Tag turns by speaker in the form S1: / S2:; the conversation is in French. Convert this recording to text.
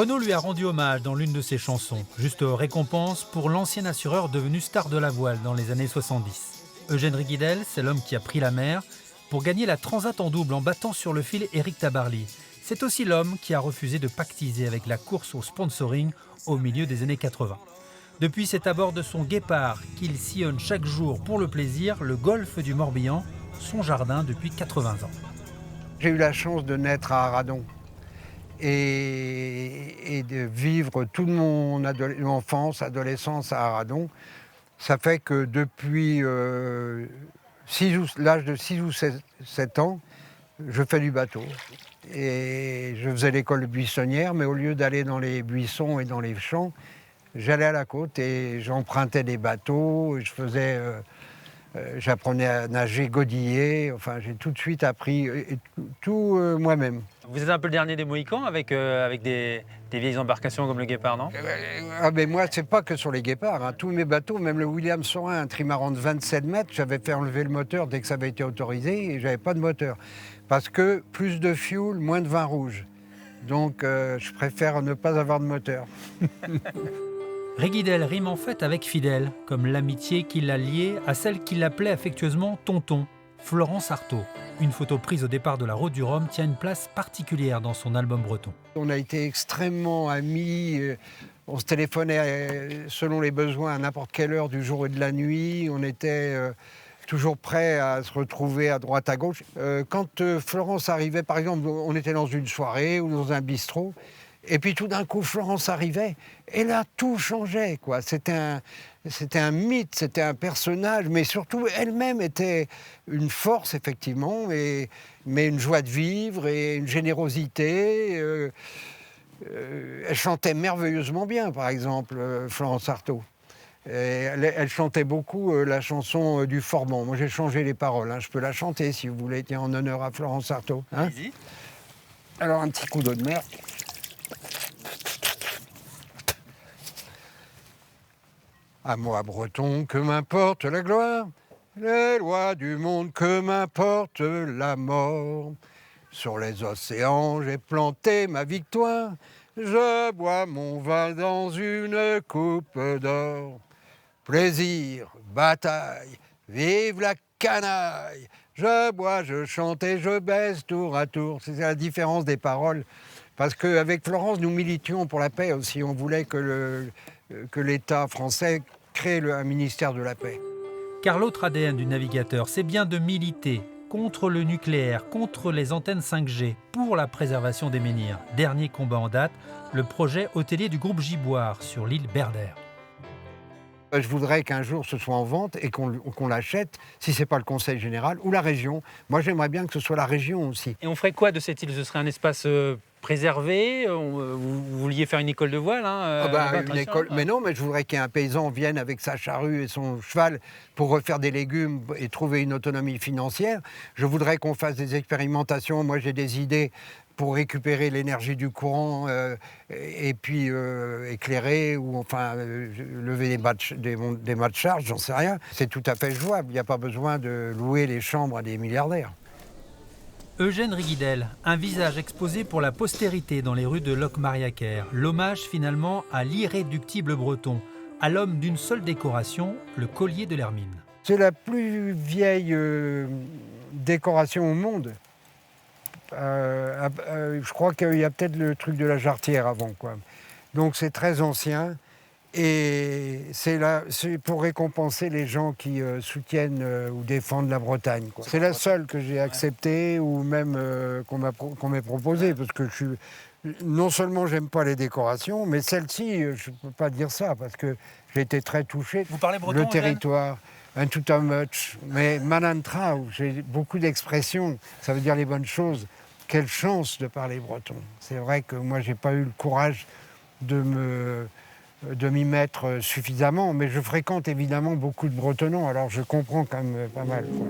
S1: Renaud lui a rendu hommage dans l'une de ses chansons, juste récompense pour l'ancien assureur devenu star de la voile dans les années 70. Eugène Riguidel, c'est l'homme qui a pris la mer pour gagner la Transat en double en battant sur le fil Éric Tabarly. C'est aussi l'homme qui a refusé de pactiser avec la course au sponsoring au milieu des années 80. Depuis, c'est à bord de son Guépard qu'il sillonne chaque jour pour le plaisir le golfe du Morbihan, son jardin depuis 80 ans.
S2: J'ai eu la chance de naître à Arradon et de vivre toute mon enfance, adolescence à Arradon. Ça fait que depuis l'âge de 6 ou 7 ans, je fais du bateau. Et je faisais l'école buissonnière, mais au lieu d'aller dans les buissons et dans les champs, j'allais à la côte et j'empruntais des bateaux, j'apprenais à nager, godiller, enfin j'ai tout de suite appris tout moi-même.
S3: Vous êtes un peu le dernier des Mohicans avec des vieilles embarcations comme le Guépard, non?
S2: Mais moi, c'est pas que sur les guépards, hein. Tous mes bateaux, même le William Saurin, un trimaran de 27 mètres, j'avais fait enlever le moteur dès que ça avait été autorisé et j'avais pas de moteur. Parce que plus de fuel, moins de vin rouge. Donc je préfère ne pas avoir de moteur.
S1: Riguidel rime en fait avec fidèle, comme l'amitié qui l'a lié à celle qu'il appelait affectueusement tonton, Florence Artaud. Une photo prise au départ de la Route du Rhum tient une place particulière dans son album breton.
S2: On a été extrêmement amis, on se téléphonait selon les besoins à n'importe quelle heure du jour et de la nuit, on était toujours prêts à se retrouver à droite à gauche. Quand Florence arrivait, par exemple, on était dans une soirée ou dans un bistrot, et puis tout d'un coup, Florence arrivait, et là, tout changeait, quoi. C'était un mythe, c'était un personnage, mais surtout, elle-même était une force, effectivement, mais une joie de vivre et une générosité. Elle chantait merveilleusement bien, par exemple, Florence Artaud. Elle chantait beaucoup la chanson du Forban. Moi, j'ai changé les paroles, hein. Je peux la chanter, si vous voulez, tiens, en honneur à Florence Artaud. Hein.
S3: Allez-y.
S2: Alors, un petit coup d'eau de mer. À moi, breton, que m'importe la gloire, les lois du monde, que m'importe la mort. Sur les océans, j'ai planté ma victoire, je bois mon vin dans une coupe d'or. Plaisir, bataille, vive la canaille, je bois, je chante et je baise tour à tour. C'est la différence des paroles. Parce qu'avec Florence, nous militions pour la paix aussi. On voulait que l'État français crée un ministère de la paix.
S1: Car l'autre ADN du navigateur, c'est bien de militer contre le nucléaire, contre les antennes 5G, pour la préservation des menhirs. Dernier combat en date, le projet hôtelier du groupe Giboire sur l'île Berdère.
S2: Je voudrais qu'un jour ce soit en vente et qu'on l'achète, si ce n'est pas le Conseil général ou la région. Moi, j'aimerais bien que ce soit la région aussi.
S3: Et on ferait quoi de cette île? Ce serait un espace préservé? Vous vouliez faire une école de voile, hein,
S2: Une école. Mais non, mais je voudrais qu'un paysan vienne avec sa charrue et son cheval pour refaire des légumes et trouver une autonomie financière. Je voudrais qu'on fasse des expérimentations. Moi, j'ai des idées pour récupérer l'énergie du courant et puis éclairer ou enfin lever des mâts de charge, j'en sais rien. C'est tout à fait jouable. Il n'y a pas besoin de louer les chambres à des milliardaires.
S1: Eugène Riguidel, un visage exposé pour la postérité dans les rues de Locmariaquer. L'hommage finalement à l'irréductible breton, à l'homme d'une seule décoration, le collier de l'Hermine.
S2: C'est la plus vieille décoration au monde. Je crois qu'il y a peut-être le truc de la jarretière avant, quoi. Donc c'est très ancien et c'est pour récompenser les gens qui soutiennent ou défendent la Bretagne, quoi. C'est la seule que j'ai acceptée ou même qu'on m'ait proposée parce que non seulement j'aime pas les décorations, mais celle-ci, je peux pas dire ça parce que j'ai été très touché.
S3: Vous parlez breton,
S2: le territoire. Un tout un much, mais manantrao, j'ai beaucoup d'expressions, ça veut dire les bonnes choses. Quelle chance de parler breton. C'est vrai que moi, j'ai pas eu le courage de m'y mettre suffisamment, mais je fréquente évidemment beaucoup de bretonnants, alors je comprends quand même pas mal, quoi.